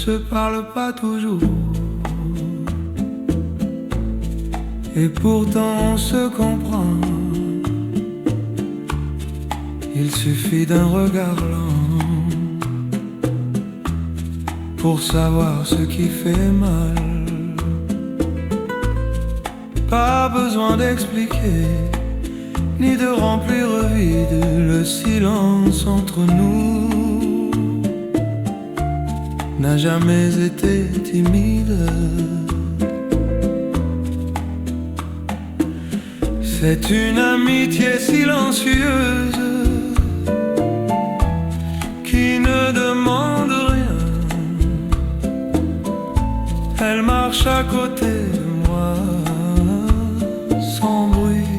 se parle pas toujours. Et pourtant on se comprend. Il suffit d'un regard lent pour savoir ce qui fait mal. Pas besoin d'expliquer, ni de remplir vide le silence entre nous. N'a jamais été timide. C'est une amitié silencieuse qui ne demande rien. Elle marche à côté de moi, sans bruit,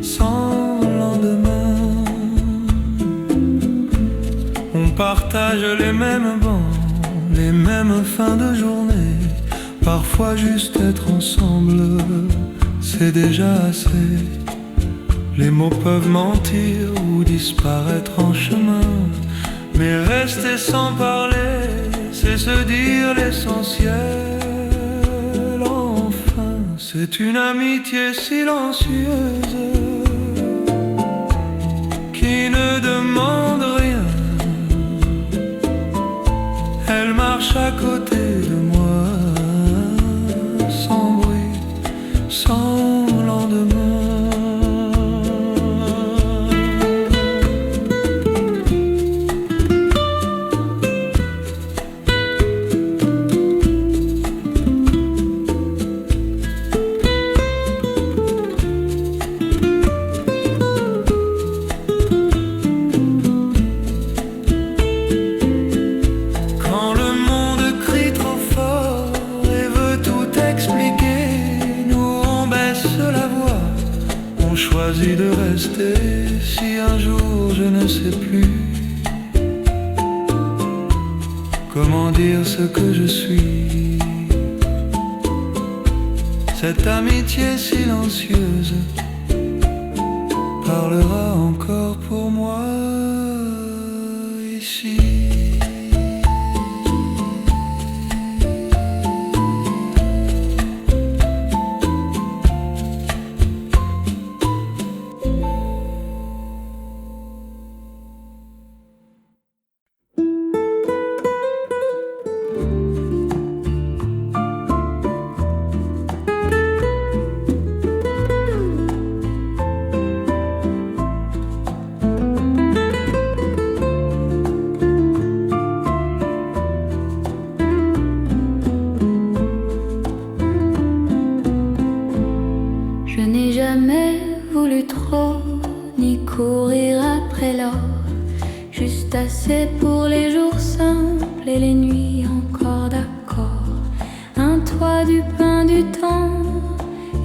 sans lendemain. On partage les mêmes bancs, les mêmes fins de journée. Parfois juste être ensemble, c'est déjà assez. Les mots peuvent mentir ou disparaître en chemin, mais rester sans parler, c'est se dire l'essentiel. Enfin, c'est une amitié silencieuse qui ne demande rien. Elle marche à côté de moi, sans bruit, sans lendemain. De rester si un jour je ne sais plus comment dire ce que je suis. Cette amitié silencieuse parlera encore pour moi ici. Assez pour les jours simples et les nuits encore d'accord. Un toit, du pain, du temps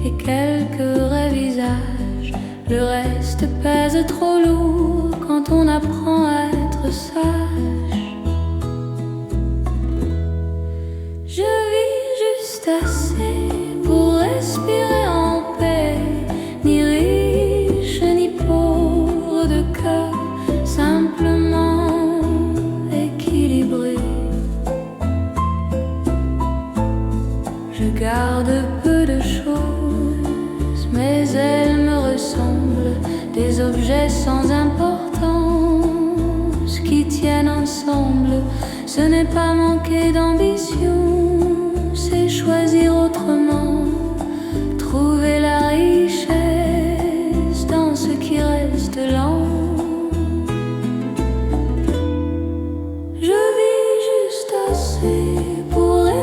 et quelques vrais visages. Le reste pèse trop lourd quand on apprend à être sage. Je vis juste assez pour respirer en paix, ni riche ni pauvre de cœur, simplement je garde peu de choses, mais elles me ressemblent, des objets sans importance qui tiennent ensemble. Ce n'est pas manquer d'ambition, c'est choisir autrement, trouver la richesse dans ce qui reste lent.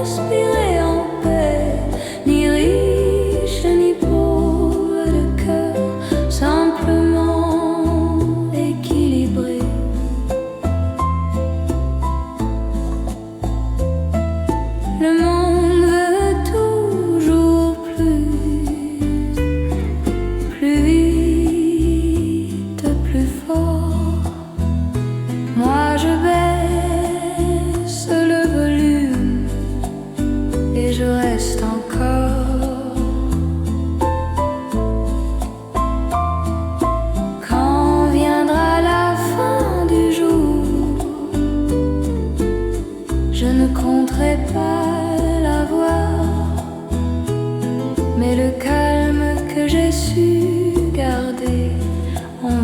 Respirer en paix, ni riche ni pauvre de cœur, simplement équilibré.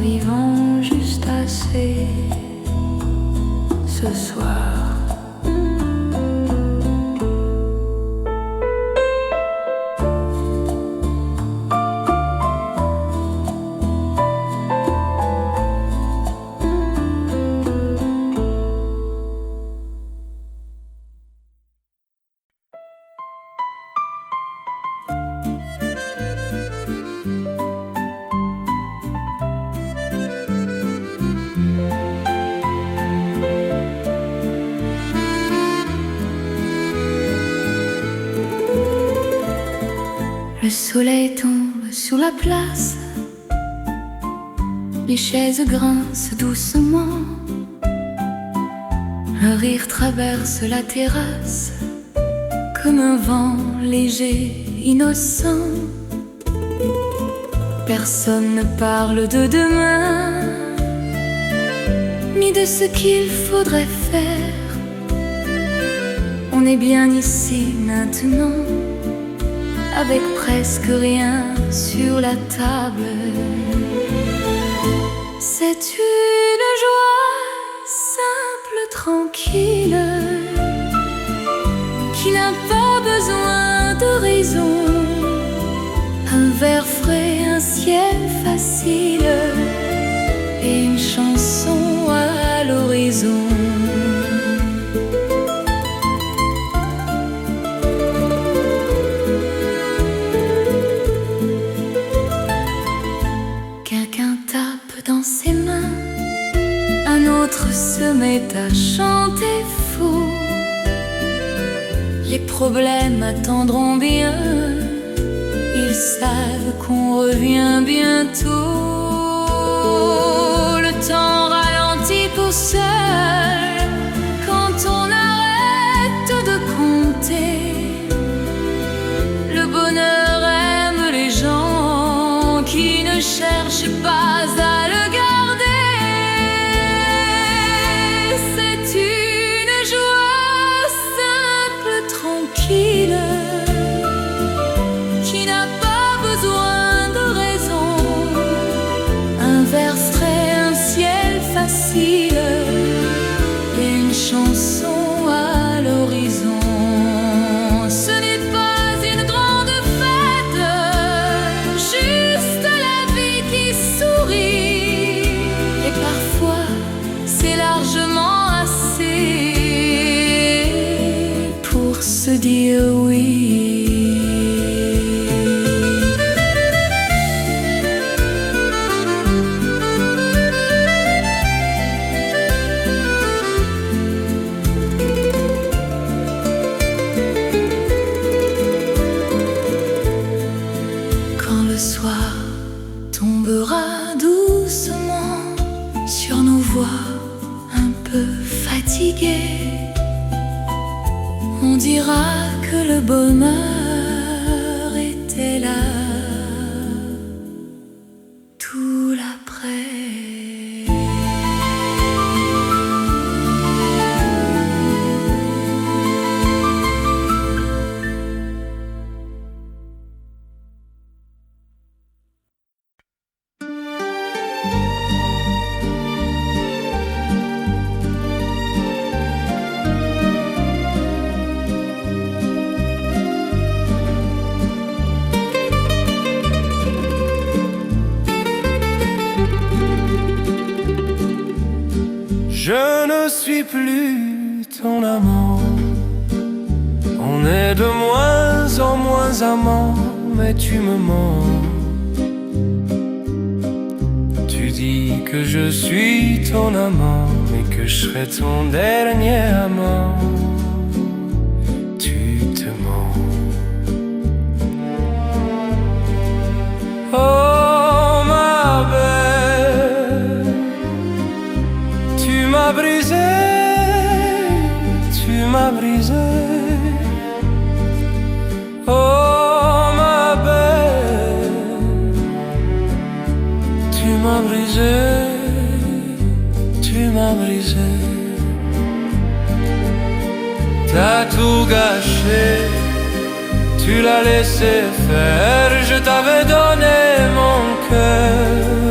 vivant juste assez ce soir. Le soleil tombe sur la place, les chaises grincent doucement, le rire traverse la terrasse comme un vent léger, innocent. Personne ne parle de demain, ni de ce qu'il faudrait faire. On est bien ici maintenant, avec presque rien sur la table. C'est une joie simple, tranquille, qui n'a pas besoin de raison. Un verre frais, un ciel facile et une chanson à l'horizon. Dans ses mains, un autre se met à chanter faux. Les problèmes attendront bien, ils savent qu'on revient bientôt. Le temps ralentit pour seul quand on arrête de compter. Le bonheur aime les gens qui ne cherchent pas à le garder. C'est une joie simple, tranquille, qui n'a pas besoin de raison. Un verre frais, un ciel facile et une chanson à l'horizon. Ce n'est pas une grande fête, juste la vie qui sourit. Et parfois, c'est largement assez pour se dire oui. Quand le soir tombera doucement sur nos voix un peu fatiguées, on dira que le bonheur était là tout l'après. Je ne suis plus ton amant. On est de moins en moins amants, mais tu me mens. Tu dis que je suis ton amant, mais que je serai ton dernier amant. Tu te mens. Oh ma belle, tu m'as brisé, tu m'as brisé. Oh ma belle, tu m'as brisé, tu m'as brisé. T'as tout gâché, tu l'as laissé faire. Je t'avais donné mon cœur,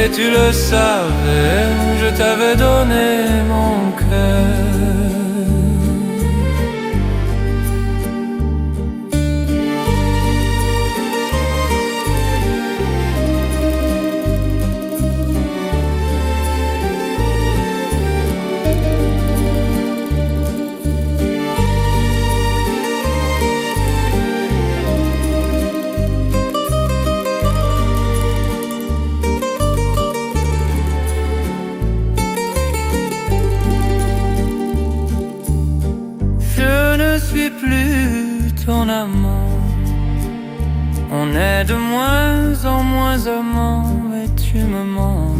Et tu le savais, je t'avais donné mon cœur. Ton amant, on est de moins en moins amants, mais tu me mens.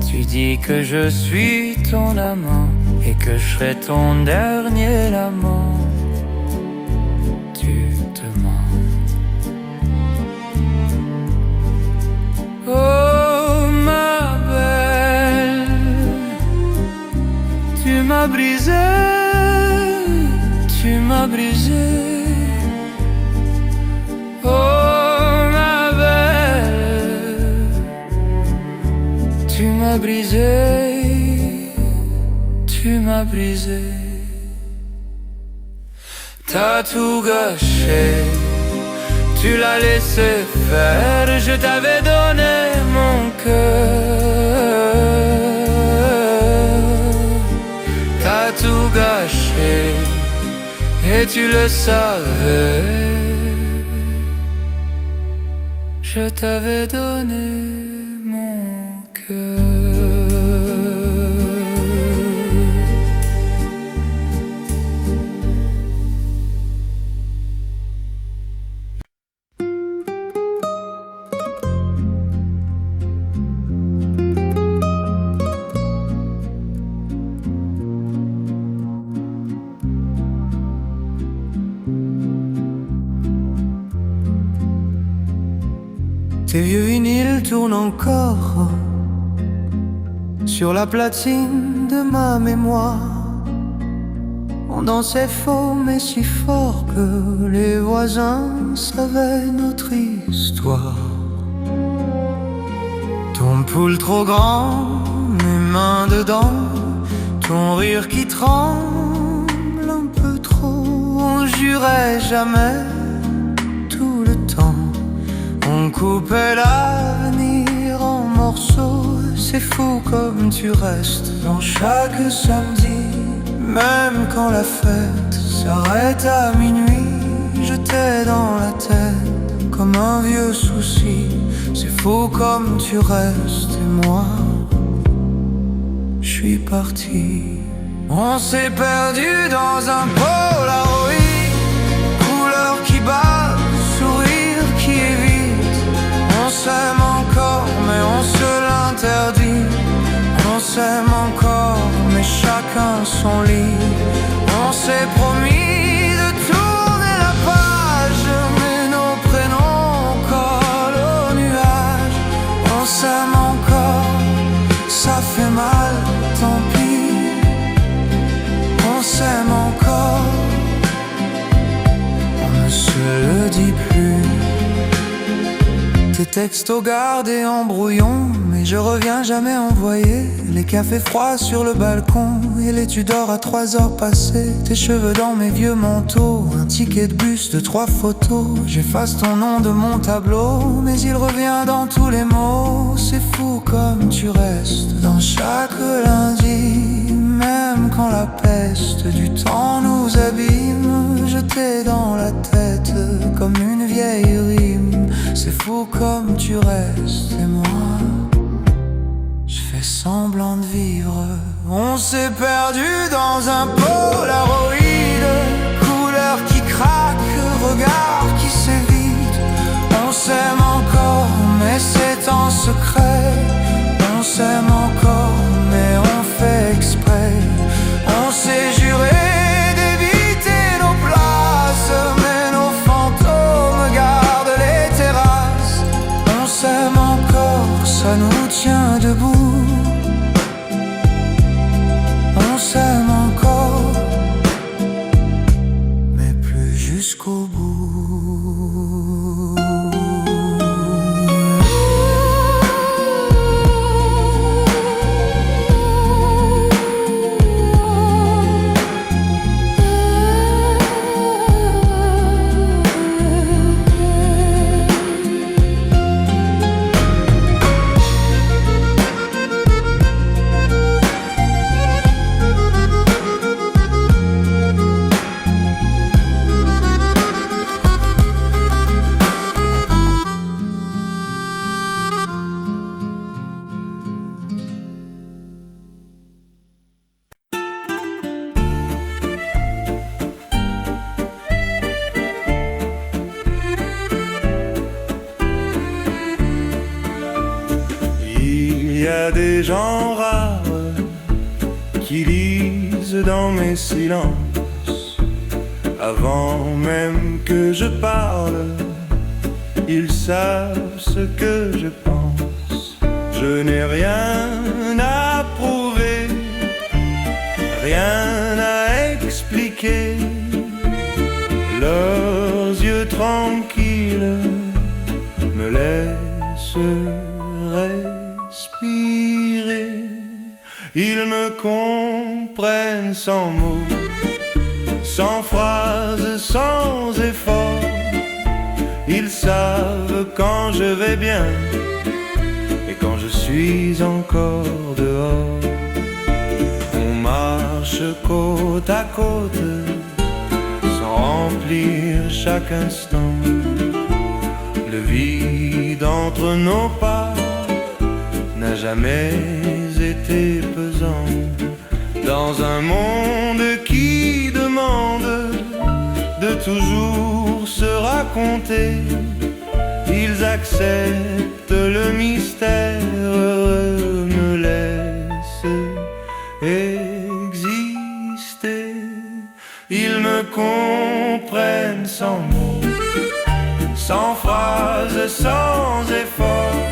Tu dis que je suis ton amant et que je serai ton dernier amant. Tu te mens. Oh ma belle, tu m'as brisé. Tu m'as brisé, oh ma belle. Tu m'as brisé, tu m'as brisé. T'as tout gâché, tu l'as laissé faire. Je t'avais donné mon cœur. T'as tout gâché et tu le savais, je t'avais donné mon cœur. Tes vieux vinyles tournent encore sur la platine de ma mémoire. On dansait faux mais si fort que les voisins savaient notre histoire. Ton poule trop grand, mes mains dedans, ton rire qui tremble un peu trop. On jurait jamais tout le temps. On coupait l'avenir en morceaux. C'est fou comme tu restes dans chaque samedi. Même quand la fête s'arrête à minuit, je t'ai dans la tête comme un vieux souci. C'est fou comme tu restes et moi, je suis parti. On s'est perdu dans un Polaroid, couleur qui bat, sourire qui évite. On s'aime encore mais on se l'interdit. On s'aime encore mais chacun son lit. On s'est promis de tourner la page, mais nos prénoms collent aux nuages. On s'aime encore, ça fait mal, tant pis. On s'aime encore, on ne se le dit plus. Tes textos gardés en brouillon, mais je reviens jamais envoyer. Les cafés froids sur le balcon et les Tudors à 3 heures passées. Tes cheveux dans mes vieux manteaux, un ticket de bus de 3 photos. J'efface ton nom de mon tableau, mais il revient dans tous les mots. C'est fou comme tu restes dans chaque lundi. Même quand la peste du temps nous abîme, je t'ai dans la tête comme une vieille rime. C'est fou comme tu restes et moi, je fais semblant de vivre. On s'est perdu dans un Polaroid, couleur qui craque, regard qui s'évite. On s'aime encore mais c'est en secret. On s'aime encore mais on fait exprès. On s'est juré d'éviter nos places, mais nos fantômes gardent les terrasses. On s'aime encore, ça nous tient debout. On s'aime encore, mais plus jusqu'au bout. des gens rares qui lisent dans mes silences. Avant même que je parle, ils savent ce que je pense. Je n'ai rien à prouver, rien à expliquer. Leurs yeux tranquilles me laissent respirer. Ils me comprennent sans mots, sans phrases, sans effort. Ils savent quand je vais bien et quand je suis encore dehors. On marche côte à côte sans remplir chaque instant. Le vide entre nos pas n'a jamais été pesant. Dans un monde qui demande de toujours se raconter, ils acceptent le mystère, me laissent exister. Ils me comprennent sans mots, sans phrases, sans effort.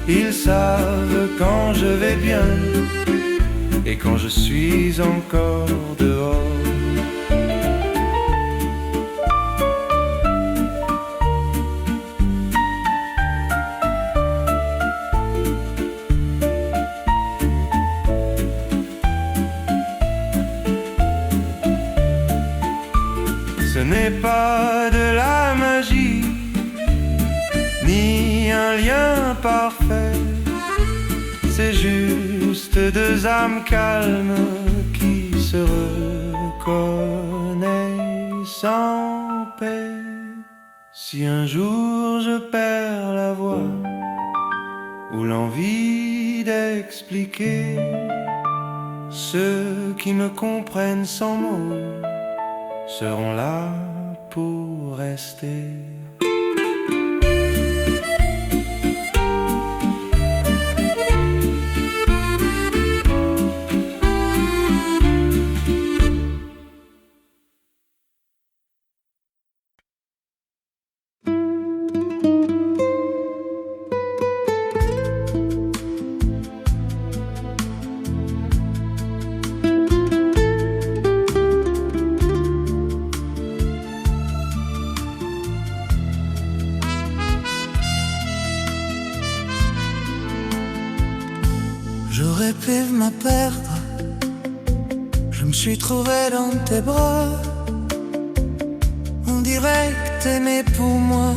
Ils savent quand je vais bien et quand je suis encore dehors. Ce n'est pas de la magie, ni un lien parfait. C'est juste deux âmes calmes qui se reconnaissent en paix. Si un jour je perds la voix ou l'envie d'expliquer, ceux qui me comprennent sans mots seront là pour rester. J'aurais pu me perdre, je me suis trouvé dans tes bras. On dirait que t'aimais pour moi.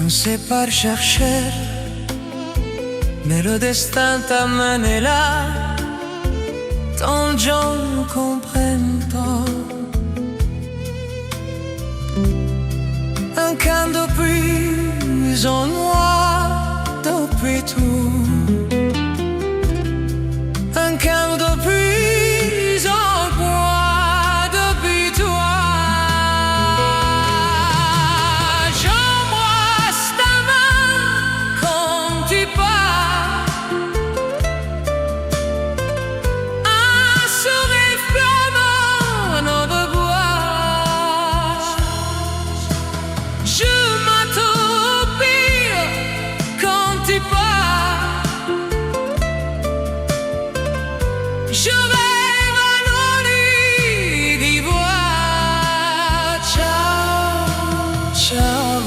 On sait pas le chercher, mais le destin t'a mené là. Tant de gens ne comprennent pas. Un quart de plus en moi depuis tout. Un quart de plus en moi depuis toi. J'embrasse ta main quand tu pars. Un sourire flamant en de bois. Je m'attropie quand tu pars. Je rêve à nos lits d'ivoire. Ciao, ciao.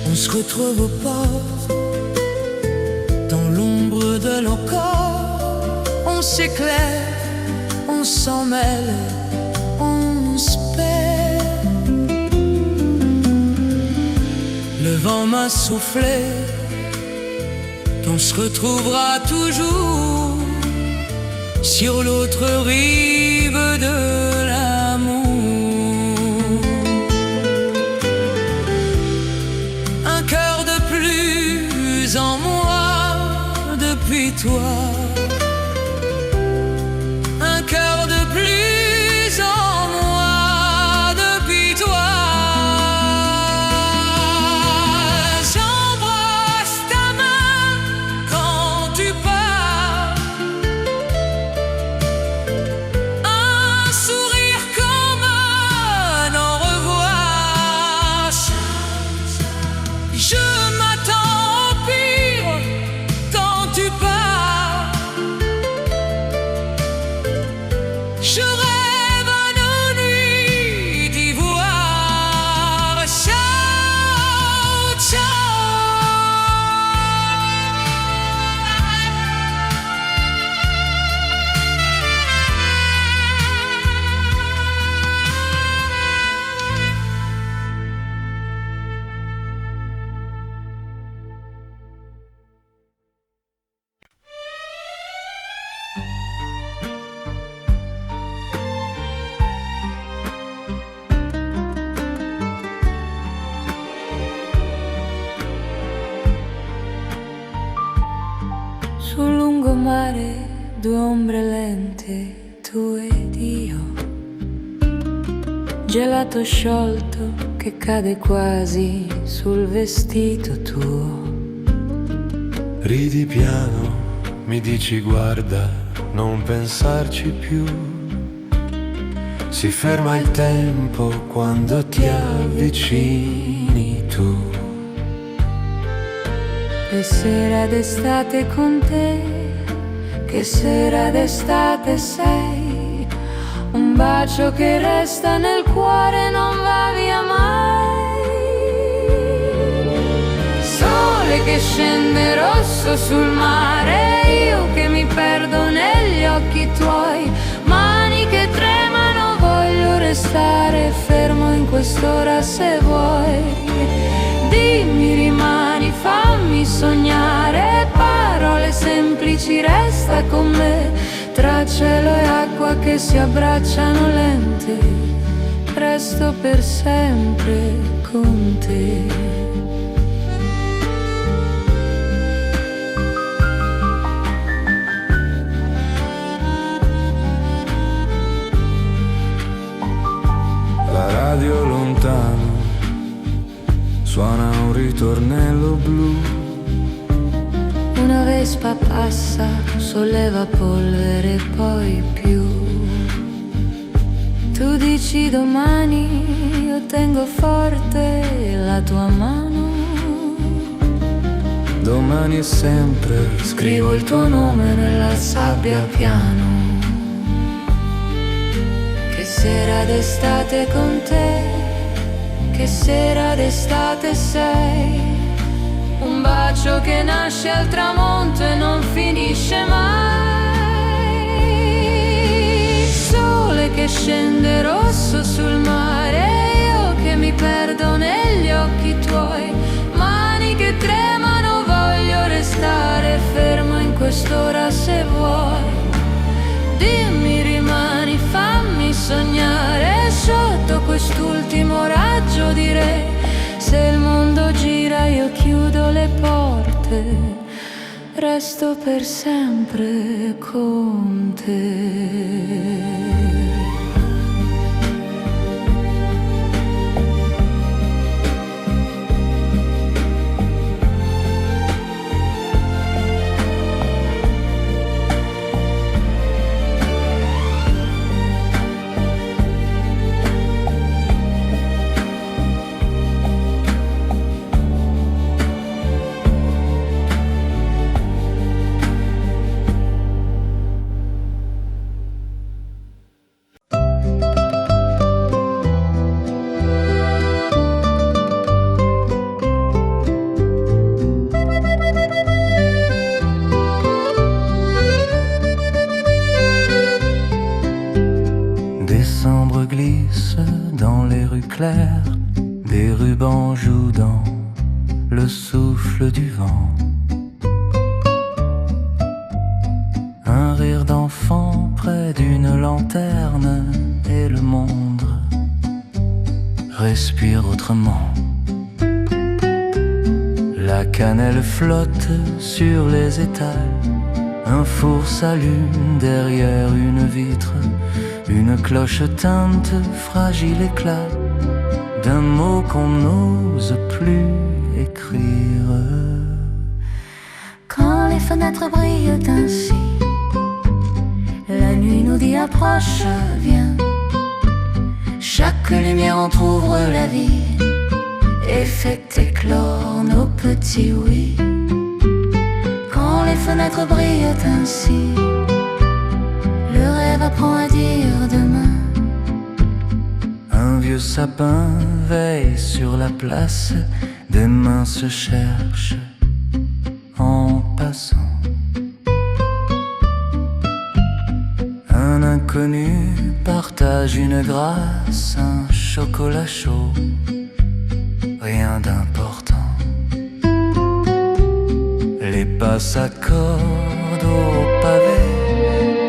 On se retrouve au port, dans l'ombre de nos corps. On s'éclaire, on s'en mêle, on se perd. Le vent m'a soufflé qu'on se retrouvera toujours sur l'autre rive de l'amour. Un cœur de plus en moi depuis toi. Un cœur de Je m'attends au pire quand tu pars. Je rêve à nos nuits d'ivoire. Ciao, ciao. Sul lungomare, due ombre lente, tu ed io. Gelato sciolto che cade quasi sul vestito tuo. Ridi piano, mi dici guarda, non pensarci più. Si ferma il tempo quando ti avvicini tu. Che sera d'estate con te, che sera d'estate sei. Un bacio che resta nel cuore non va via mai. Sole che scende rosso sul mare, io che mi perdo negli occhi tuoi. Mani che tremano, voglio restare fermo in quest'ora se vuoi. Dimmi rimani, fammi sognare, parole semplici, resta con me. Tra cielo e acqua che si abbracciano lente, resto per sempre con te. La radio lontano suona un ritornello blu. Una vespa passa, solleva polvere e poi più. Tu dici domani, io tengo forte la tua mano. Domani è sempre, Scrivo il tuo nome nella sabbia piano. Che sera d'estate con te, che sera d'estate sei. Un bacio che nasce al tramonto e non finisce mai. Sole che scende rosso sul mare, io che mi perdo negli occhi tuoi. Mani che tremano, voglio restare fermo in quest'ora se vuoi. Dimmi rimani, fammi sognare sotto quest'ultimo raggio di re. Se il mondo gira io chiudo le porte, resto per sempre con te. Décembre glisse dans les rues claires, des rubans jouent dans le souffle du vent. Un rire d'enfant près d'une lanterne et le monde respire autrement. La cannelle flotte sur les étals, un four s'allume derrière une vitre. Une cloche teinte, fragile éclat d'un mot qu'on n'ose plus écrire. Quand les fenêtres brillent ainsi, la nuit nous dit approche, viens. Chaque lumière entr'ouvre la vie et fait éclore nos petits oui. Quand les fenêtres brillent ainsi, le rêve apprend à dire demain. Un vieux sapin veille sur la place, des mains se cherchent en passant. Un inconnu partage une grâce, un chocolat chaud, rien d'important. Les pas s'accordent au pavé,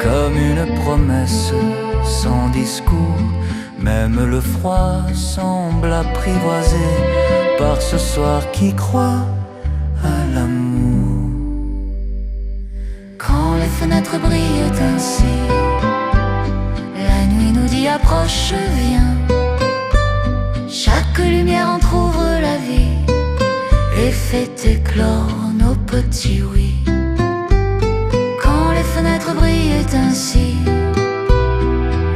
comme une promesse sans discours. Même le froid semble apprivoisé par ce soir qui croit à l'amour. Quand les fenêtres brillent ainsi, la nuit nous dit approche, viens. Chaque lumière entr'ouvre la vie et fait éclore nos petits oui. Quand les fenêtres brillent ainsi,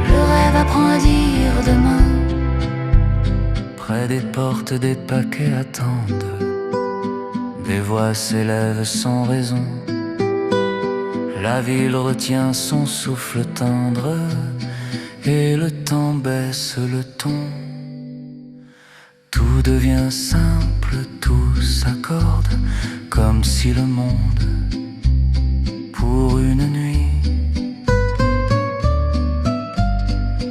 le rêve apprend à dire demain. Près des portes, des paquets attendent, des voix s'élèvent sans raison. La ville retient son souffle tendre et le temps baisse le ton. Tout devient simple, tout s'accorde, comme si le monde, pour une nuit,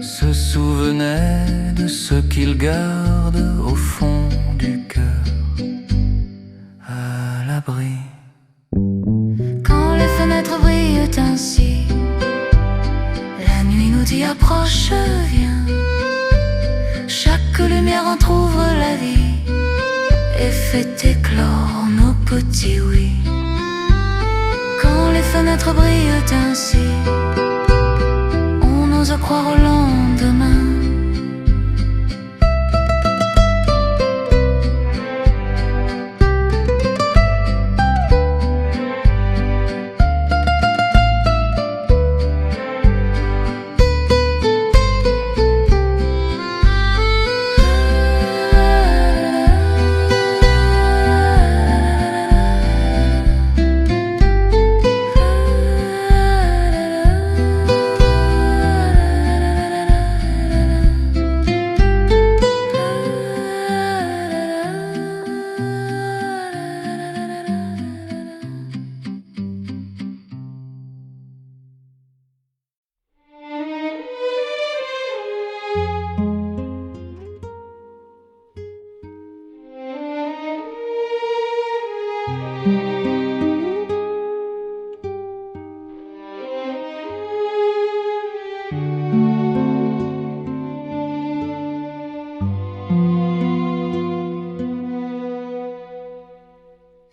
se souvenait de ce qu'il garde au fond du cœur, à l'abri. Quand les fenêtres brillent ainsi, la nuit nous dit approche, viens. Chaque lumière entr'ouvre la vie et fait éclore nos petits oui. Quand les fenêtres brillent ainsi, on ose croire au lendemain.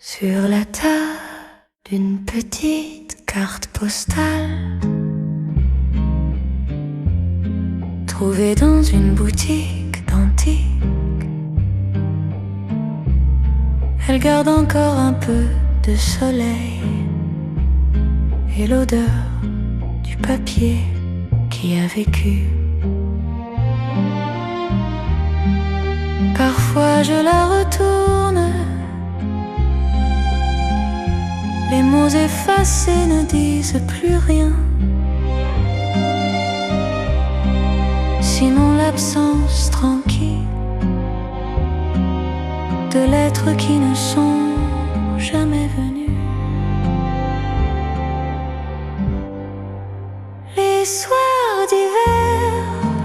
Sur la table d'une petite carte postale, trouvée dans une boutique d'antiques, elle garde encore un peu de soleil et l'odeur du papier qui a vécu. Parfois je la retourne, les mots effacés ne disent plus rien, sinon l'absence tranquille de lettres qui ne sont jamais venues. Les soirs d'hiver,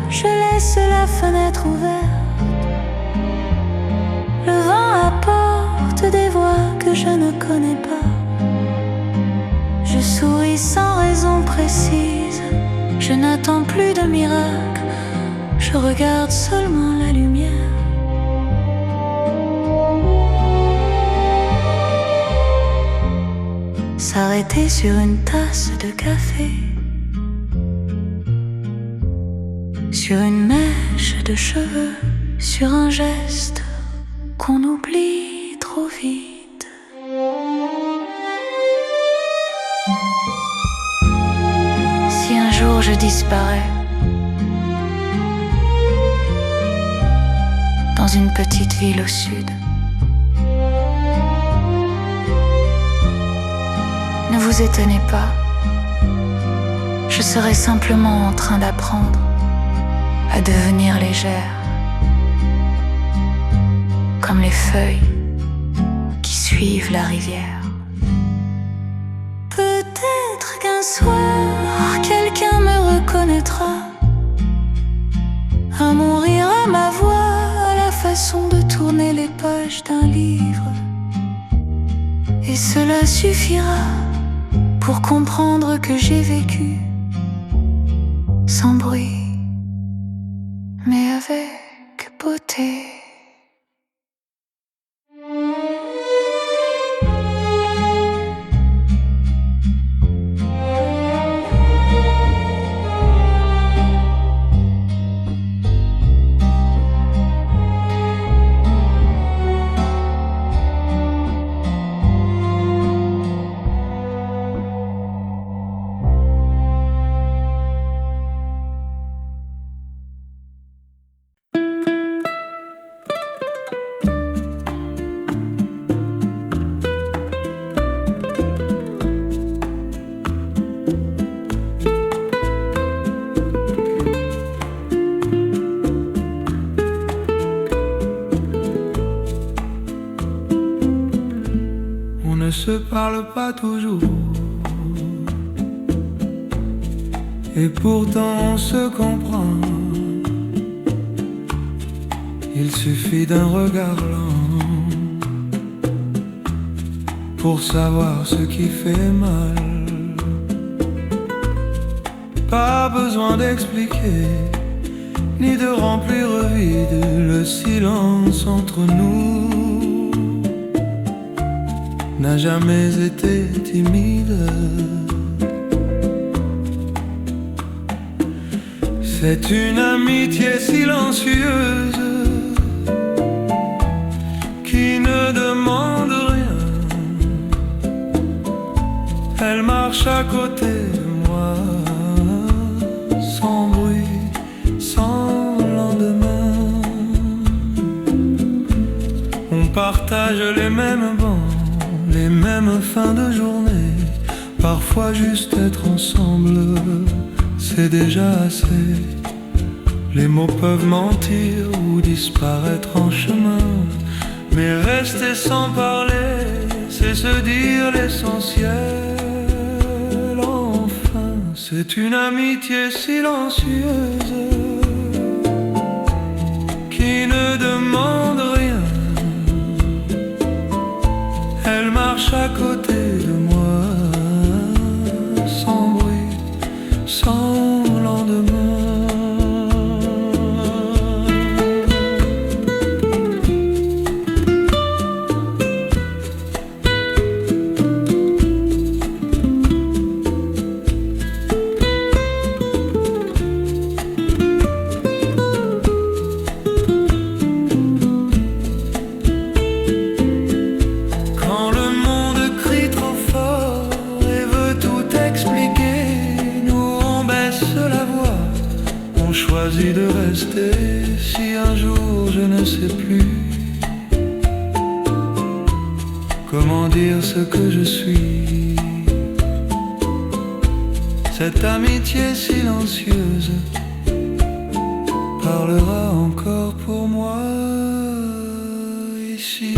je laisse la fenêtre ouverte, le vent apporte des voix que je ne connais pas. Je souris sans raison précise, je n'attends plus de miracle, je regarde seulement la lumière. S'arrêter sur une tasse de café, sur une mèche de cheveux, sur un geste qu'on oublie trop vite. Si un jour je disparais dans une petite ville au sud. Ne vous étonnez pas, je serai simplement en train d'apprendre à devenir légère, comme les feuilles qui suivent la rivière. Peut-être qu'un soir, quelqu'un me reconnaîtra, à mon rire, à ma voix, à la façon de tourner les pages d'un livre. Et cela suffira pour comprendre que j'ai vécu sans bruit, mais avec beauté. Ne se parle pas toujours, et pourtant on se comprend. Il suffit d'un regard lent pour savoir ce qui fait mal. Pas besoin d'expliquer, ni de remplir vide le silence entre nous. N'a jamais été timide. C'est une amitié silencieuse qui ne demande rien. Elle marche à côté de moi, sans bruit, sans lendemain. On partage les mêmes bancs, les mêmes fins de journée. Parfois juste être ensemble, c'est déjà assez. Les mots peuvent mentir ou disparaître en chemin, mais rester sans parler, c'est se dire l'essentiel. Enfin, c'est une amitié silencieuse qui ne demande rien. Elle marche à côté de moi, sans bruit, sans lendemain. Choisis de rester si un jour je ne sais plus comment dire ce que je suis. Cette amitié silencieuse parlera encore pour moi ici.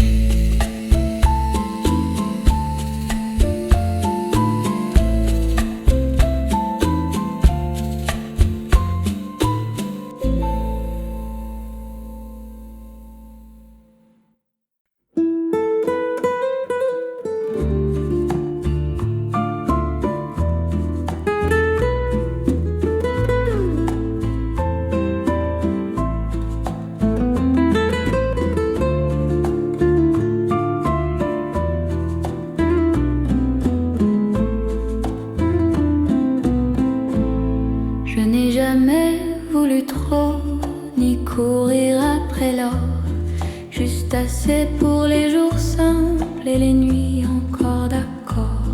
Juste assez pour les jours simples et les nuits encore d'accord.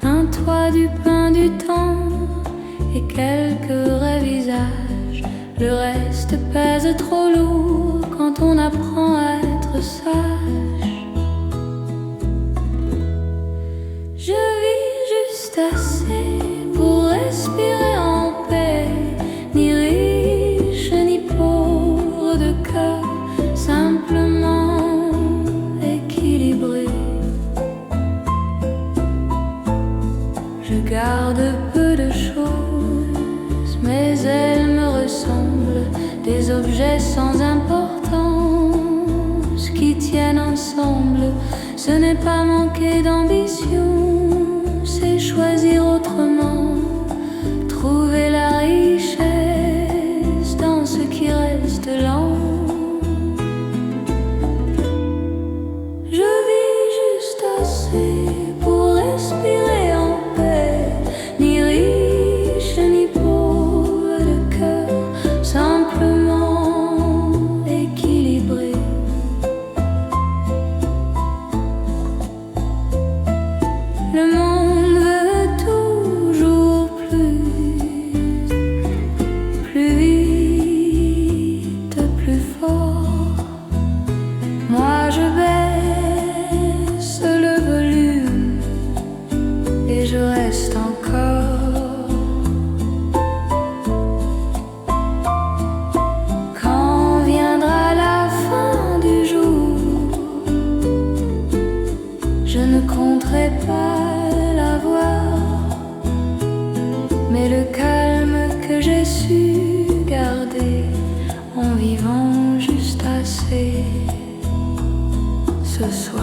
Un toit, du pain, du temps et quelques vrais visages. Le reste pèse trop lourd quand on apprend à être sage. Je vis juste assez pour respirer en paix, ni riche ni pauvre de cœur, simplement équilibré. Je garde peu de choses, mais elles me ressemblent, des objets sans importance qui tiennent ensemble. Ce n'est pas manquer d'ambition, c'est choisir autrement, trouver la richesse dans ce qui reste lent. Je vis juste assez pour respirer en paix, ni riche ni pauvre de cœur, simplement équilibré. Le monde veut toujours plus vite, plus fort. Moi je baisse le volume et je reste encore. Quand viendra la fin du jour, je ne compterai pas l'avoir, mais le calme que j'ai su garder en vivant juste assez ce soir.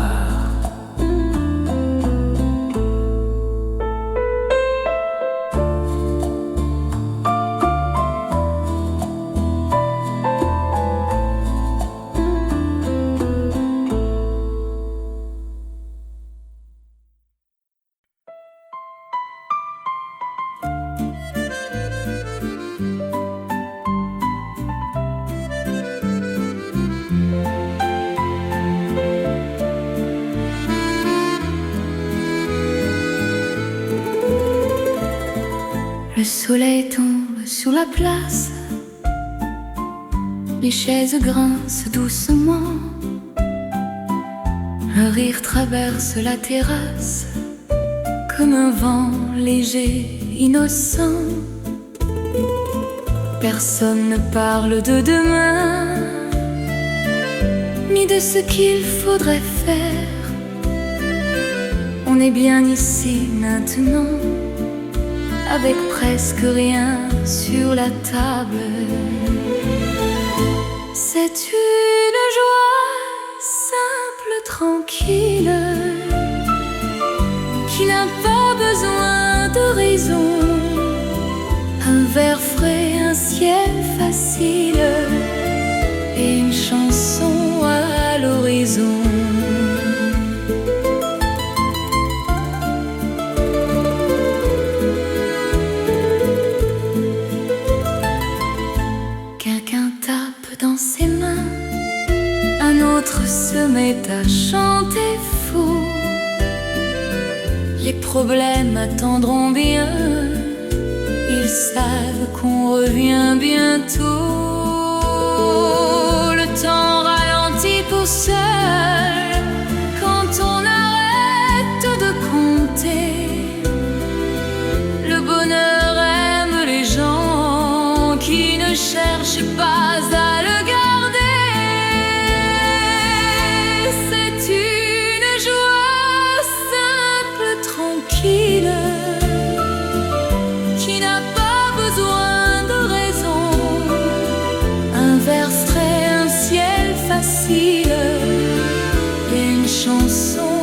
Le soleil tombe sur la place, les chaises grincent doucement, le rire traverse la terrasse comme un vent léger, innocent. Personne ne parle de demain, ni de ce qu'il faudrait faire. On est bien ici maintenant, avec presque rien sur la table. C'est une joie simple, tranquille, qui n'a pas besoin de raison. Un verre frais, un ciel facile et une chanson à l'horizon. Dans ses mains, un autre se met à chanter faux. Les problèmes attendront bien, ils savent qu'on revient bientôt. Le temps ralentit pour seul quand on arrête de compter. Le bonheur aime les gens qui ne cherchent pas à le garder. C'est une joie simple, tranquille, qui n'a pas besoin de raison. Un verre frais, un ciel facile et une chanson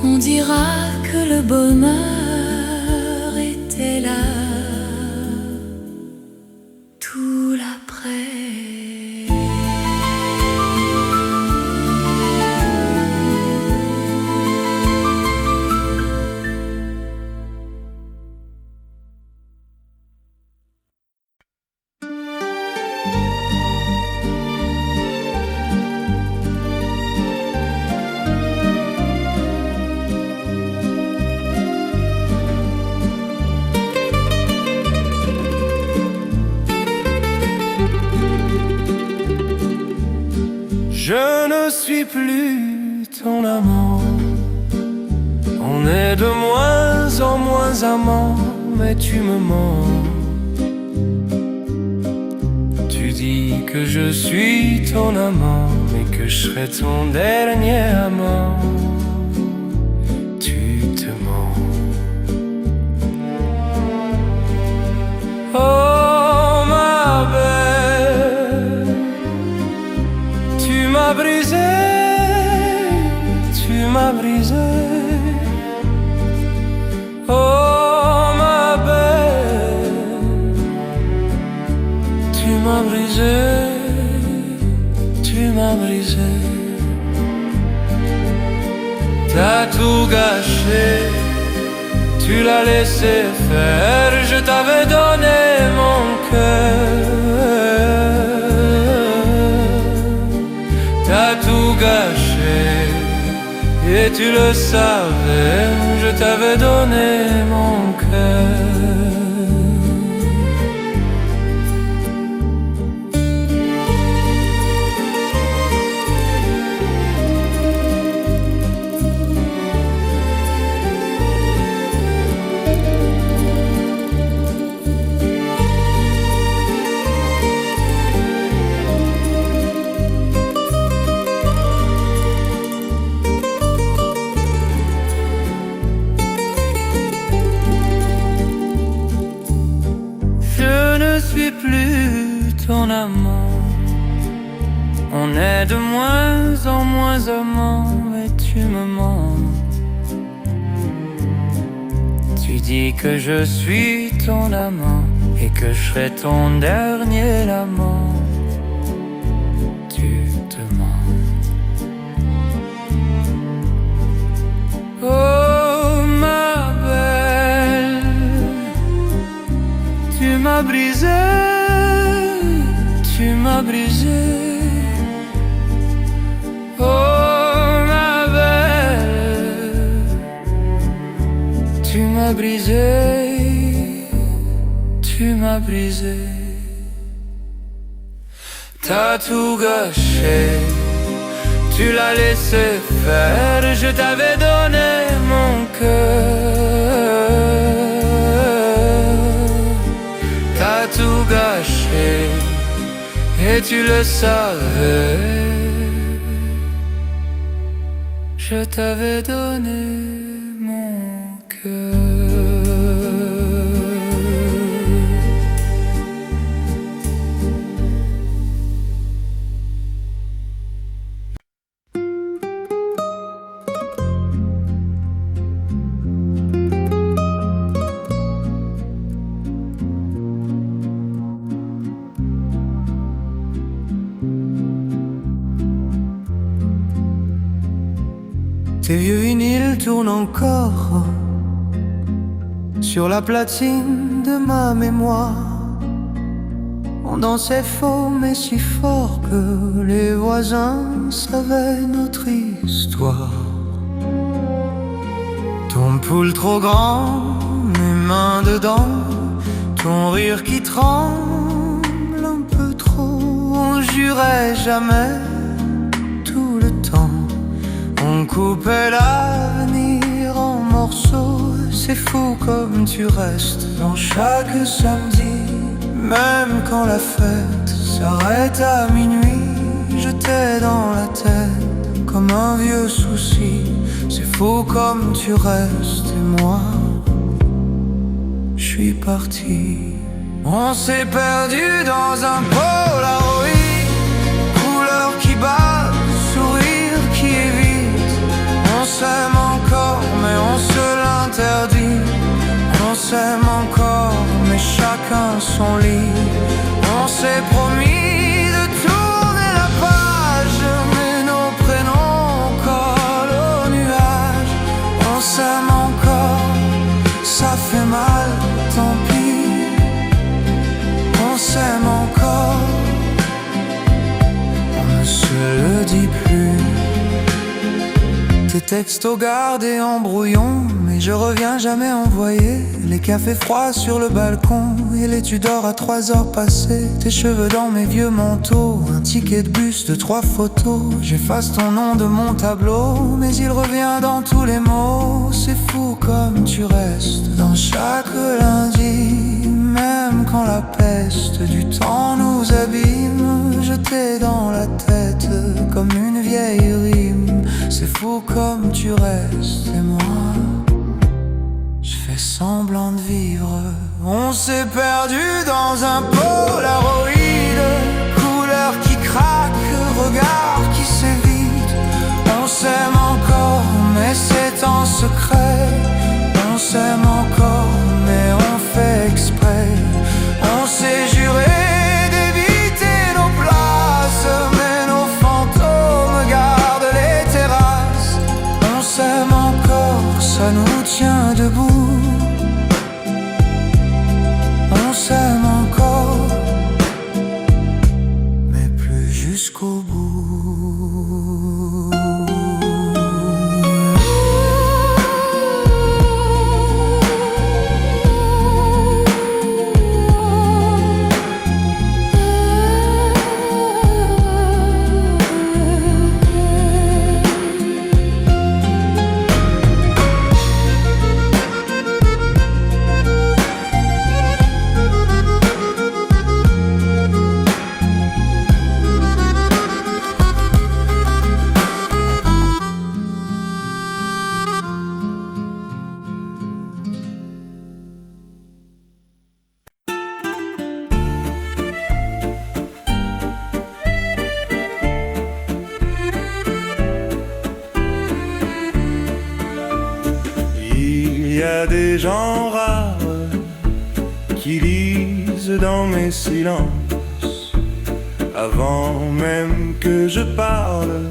On dira que le bonheur était là tout l'après. Je ne suis plus ton amant. On est de moins en moins amants, mais tu me mens. Tu dis que je suis ton amant, mais que je serai ton dernier amant. Tu te mens. Oh ma belle, tu m'as brisé, tu m'as brisé. Oh ma belle, tu m'as brisé, tu m'as brisé. T'as tout gâché, tu l'as laissé faire. Je t'avais donné mon cœur. T'as tout gâché et tu le savais. Je t'avais donné mon cœur. Ton amant, on est de moins en moins amants, mais tu me mens. Tu dis que je suis ton amant et que je serai ton dernier amant. Tu te mens. Oh ma belle, tu m'as brisé, tu m'as brisé. Oh ma belle, tu m'as brisé, tu m'as brisé. T'as tout gâché, tu l'as laissé faire. Je t'avais donné mon cœur. T'as tout gâché et tu le savais. Je t'avais donné mon cœur. Tes vieux vinyles tournent encore sur la platine de ma mémoire. On dansait faux mais si fort que les voisins savaient notre histoire. Ton poule trop grand, mes mains dedans, ton rire qui tremble un peu trop. On jurait jamais tout le temps. On coupait l'avenir en morceaux. C'est fou comme tu restes dans chaque samedi. Même quand la fête s'arrête à minuit, je t'ai dans la tête comme un vieux souci. C'est fou comme tu restes et moi, je suis parti. On s'est perdu dans un Polaroid, couleur qui bat, sourire qui évite. On s'aime encore Tes textos gardés en brouillon, mais je reviens jamais envoyer. Les cafés froids sur le balcon et les tu dors à 3 heures passées. Tes cheveux dans mes vieux manteaux, un ticket de bus de 3 photos. J'efface ton nom de mon tableau, mais il revient dans tous les mots. C'est fou comme tu restes dans chaque lundi, même quand la peste du temps nous abîme. Je t'ai dans la tête comme une vieille rime. C'est fou comme tu restes et moi je fais semblant de vivre. On s'est perdu dans un polaroid, couleur qui craque, regard qui s'évite. On s'aime encore mais c'est en secret. On s'aime encore mais on fait exprès. On s'est juré d'éviter nos places, mais nos fantômes gardent les terrasses. On s'aime encore, ça nous tient debout. On s'aime encore, mais plus jusqu'au bout. Il y a des gens rares qui lisent dans mes silences. Avant même que je parle,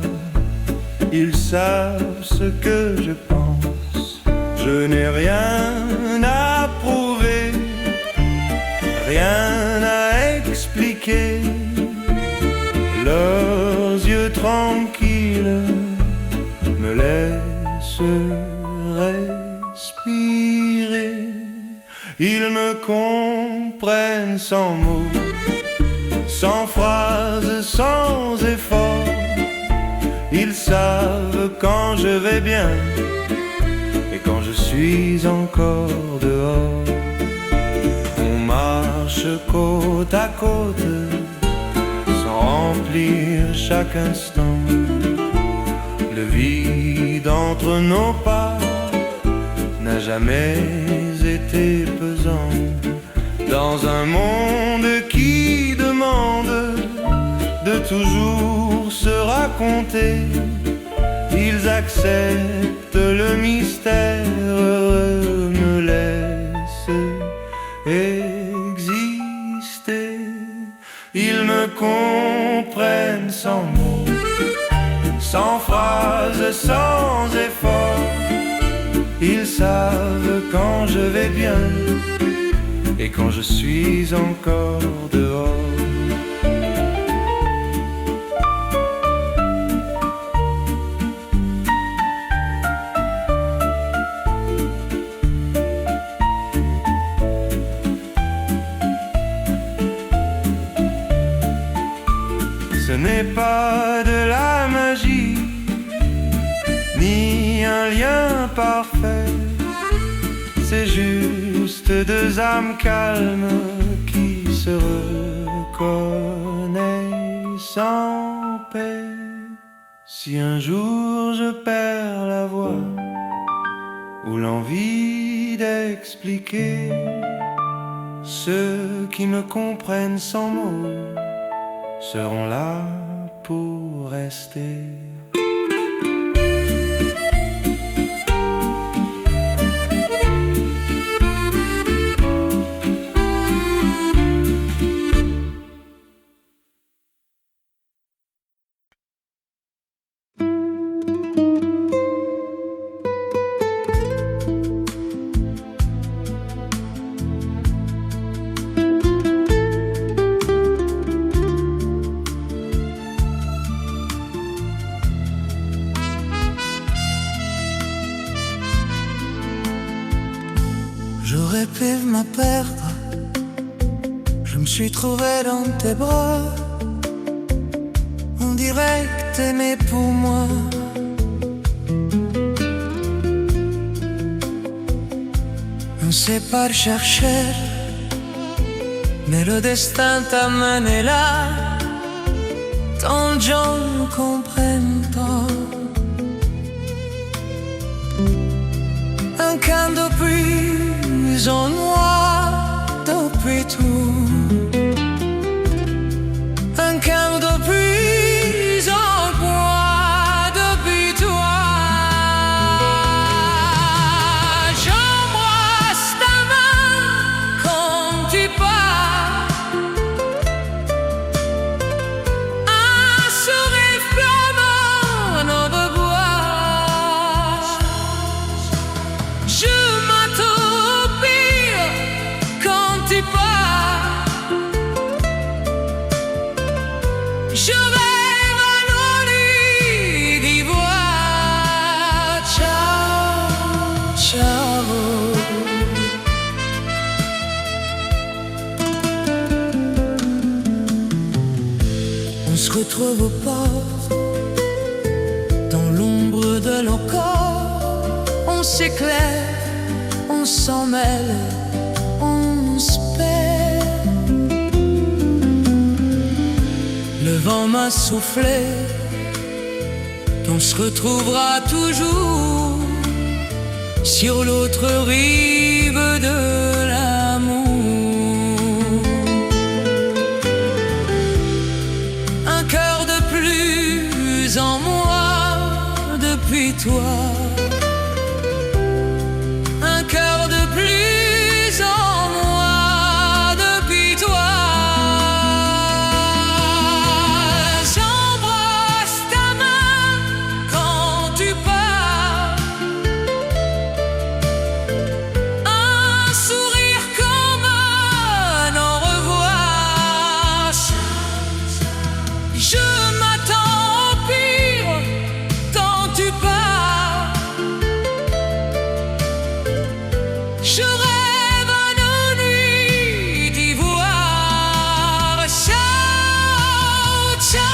ils savent ce que je pense. Je n'ai rien à prouver, rien à expliquer. Leurs yeux tranquilles me laissent respirer. Ils me comprennent sans mots, sans phrases, sans effort. Ils savent quand je vais bien et quand je suis encore dehors. On marche côte à côte sans remplir chaque instant. Le vide entre nos pas n'a jamais été pesant. Dans un monde qui demande de toujours se raconter, ils acceptent le mystère, me laissent exister. Ils me comprennent sans mots, sans phrases, sans effort. Ils savent quand je vais bien et quand je suis encore dehors. Ce n'est pas de la magie, ni un lien parfait. C'est juste deux âmes calmes qui se reconnaissent en paix. Si un jour je perds la voix ou l'envie d'expliquer, ceux qui me comprennent sans mots seront là pour rester. J'aurais pu me perdre, je me suis trouvé dans tes bras. On dirait que t'aimais pour moi. On sait pas le chercher, mais le destin t'a mené là. Tant de gens ne comprennent pas. Un quart de plus en moi depuis tout. Un quart de plus en moi depuis toi. J'embrasse ta main quand tu pars. Un sourire flamant en revoir. Je m'attends au pire quand tu pars. Je rêve à nos nuits d'ivoire. Ciao, ciao. On se retrouve au port, dans l'ombre de nos corps. On s'éclaire, on s'en mêle, on se perd. Le vent m'a soufflé qu'on se retrouvera toujours sur l'autre rive de l'amour. Un cœur de plus en moi depuis toi. Un cœur de plus en moi depuis toi. J'embrasse ta main quand tu pars. Un sourire comme un au revoir. Je m'attends au pire quand tu pars. Je rêve à nos nuits d'ivoire. Ciao, ciao.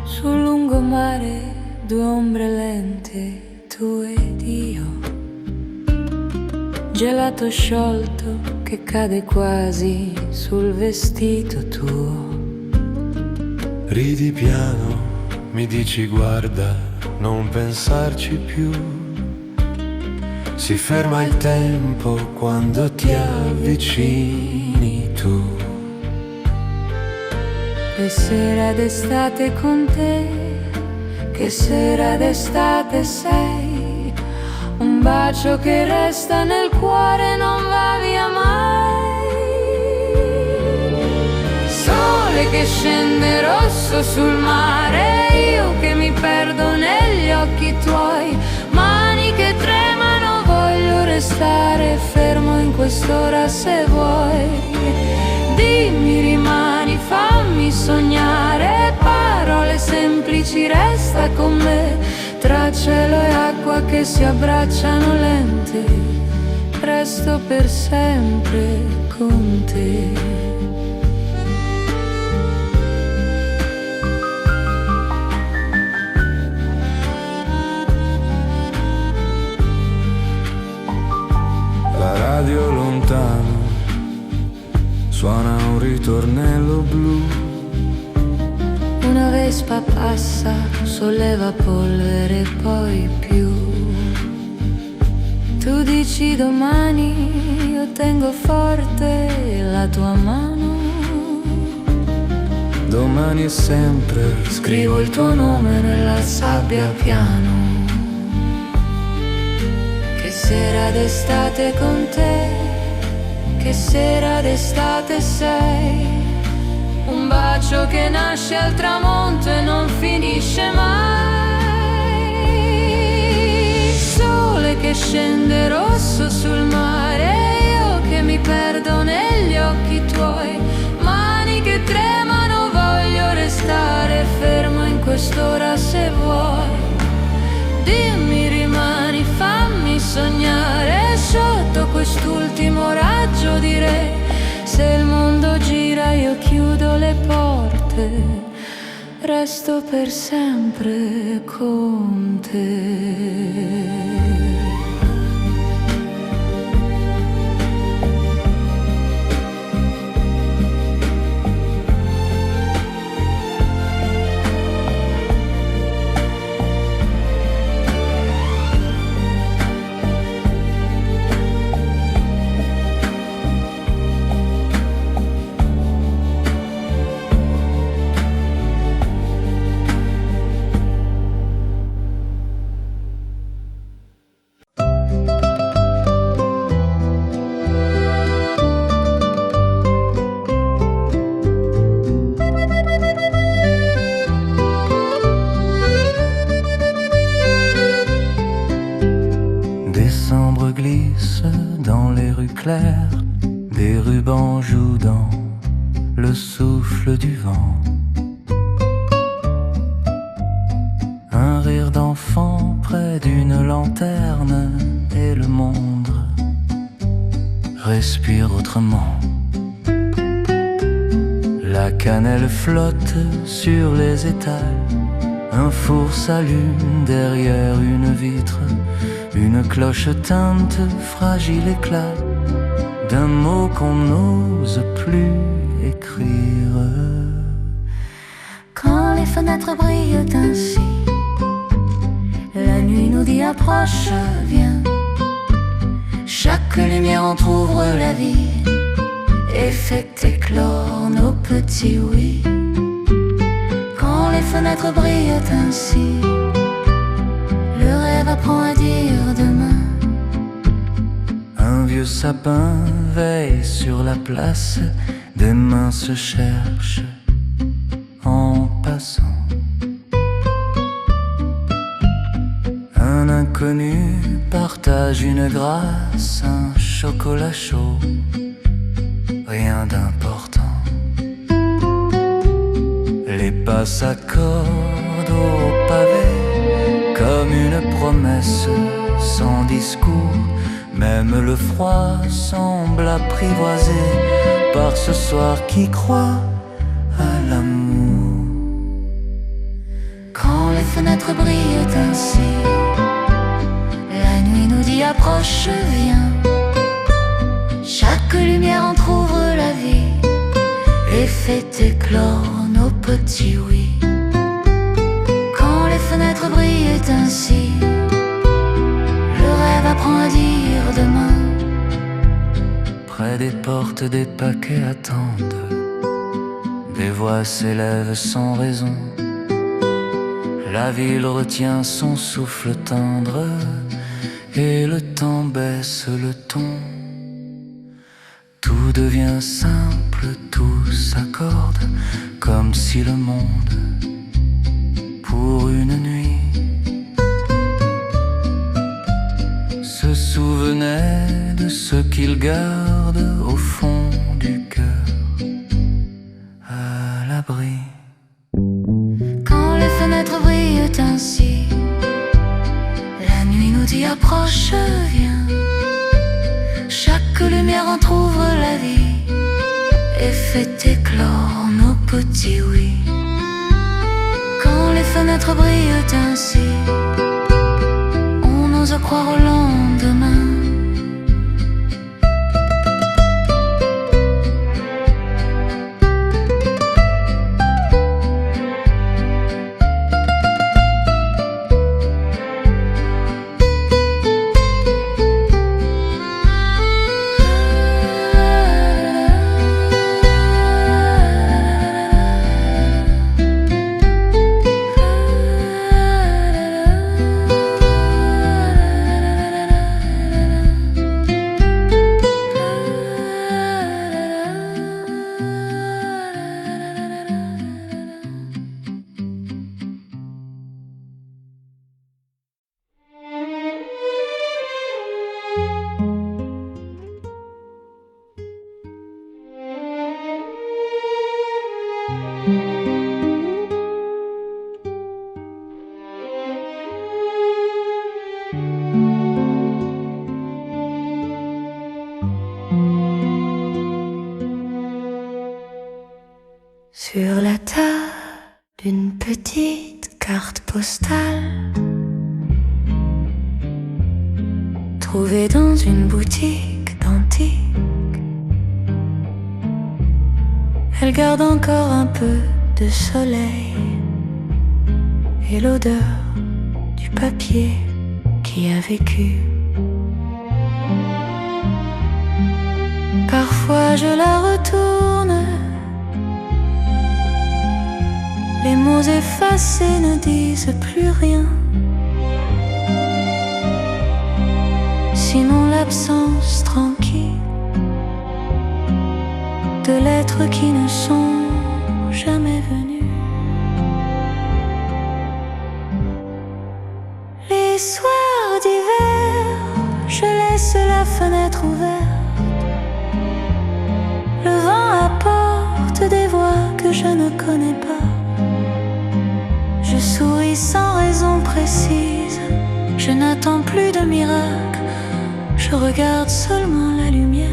Sul lungomare due ombre lente, tu ed io. Gelato sciolto che cade quasi sul vestito tuo. Ridi piano, mi dici guarda, non pensarci più. Si ferma il tempo quando ti avvicini tu. Che sera d'estate con te, che sera d'estate sei. Un bacio che resta nel cuore non va via mai. Sole che scende rosso sul mare, io che mi perdo negli occhi tuoi. Mani che tremano, voglio restare fermo in quest'ora se vuoi. Dimmi rimani, fammi sognare, parole semplici, resta con me. Tra cielo e acqua che si abbracciano lente, resto per sempre con te. La radio lontano suona un ritornello blu. Una vespa passa, solleva polvere e poi più. Tu dici domani, io tengo forte la tua mano. Domani è sempre, Scrivo il tuo nome nella sabbia piano. sera d'estate con te, che sera d'estate sei. Un bacio che nasce al tramonto e non finisce mai. Sole che scende rosso sul mare, io che mi perdo negli occhi tuoi. Mani che tremano, voglio restare fermo in quest'ora se vuoi. Dimmi, rimani, fammi sognare sotto quest'ultimo raggio di re. Se il mondo gira io chiudo le porte, resto per sempre con te. Décembre glisse dans les rues claires, des rubans jouent dans le souffle du vent. Un rire d'enfant près d'une lanterne et le monde respire autrement. La cannelle flotte sur les étals, un four s'allume derrière une vitre. Une cloche teinte, fragile éclat d'un mot qu'on n'ose plus écrire. Quand les fenêtres brillent ainsi, la nuit nous dit approche, viens. Chaque lumière entr'ouvre la vie et fait éclore nos petits oui. Quand les fenêtres brillent ainsi, le rêve apprend à dire demain. Un vieux sapin veille sur la place, des mains se cherchent en passant. Un inconnu partage une grâce, un chocolat chaud, rien d'important. Les pas s'accordent au pavé comme une promesse sans discours. Même le froid semble apprivoisé par ce soir qui croit à l'amour. Quand les fenêtres brillent ainsi, la nuit nous dit approche, viens. Chaque lumière entr'ouvre la vie et fait éclore nos petits oui. Quand les fenêtres brillent ainsi, le rêve apprend à dire demain. Près des portes, des paquets attendent, des voix s'élèvent sans raison. La ville retient son souffle tendre et le temps baisse le ton. Tout devient simple, tout s'accorde, comme si le monde, pour une nuit, se souvenait de ce qu'il garde au fond du cœur, à l'abri. Quand les fenêtres brillent ainsi, la nuit nous dit approche, viens. Chaque lumière entr'ouvre la vie et fait éclore nos petits oui. Quand les fenêtres brillent ainsi, on ose croire au lendemain. trouvée dans une boutique d'antiques. Elle garde encore un peu de soleil et l'odeur du papier qui a vécu. Parfois je la retourne, les mots effacés ne disent plus rien. Sinon l'absence tranquille de lettres qui ne sont jamais venues. Les soirs d'hiver, je laisse la fenêtre ouverte. Le vent apporte des voix que je ne connais pas. Je souris sans raison précise, je n'attends plus de miracle, je regarde seulement la lumière.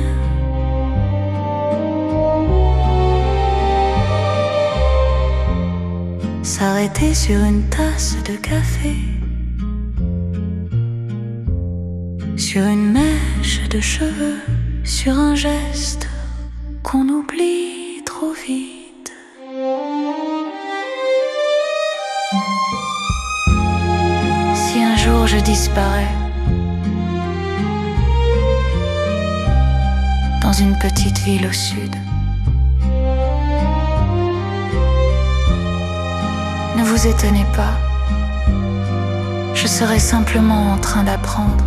S'arrêter sur une tasse de café, sur une mèche de cheveux, sur un geste qu'on oublie trop vite. Si un jour je disparais dans une petite ville au sud, ne vous étonnez pas, je serai simplement en train d'apprendre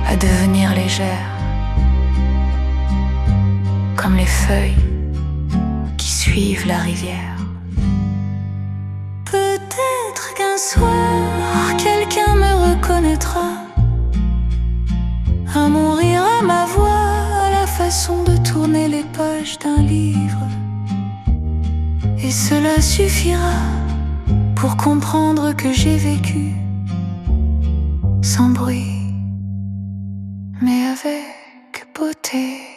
à devenir légère, comme les feuilles qui suivent la rivière. Peut-être qu'un soir, quelqu'un me reconnaîtra, à mon rire, à ma voix, à la façon de tourner les pages d'un livre. Et cela suffira pour comprendre que j'ai vécu sans bruit, mais avec beauté.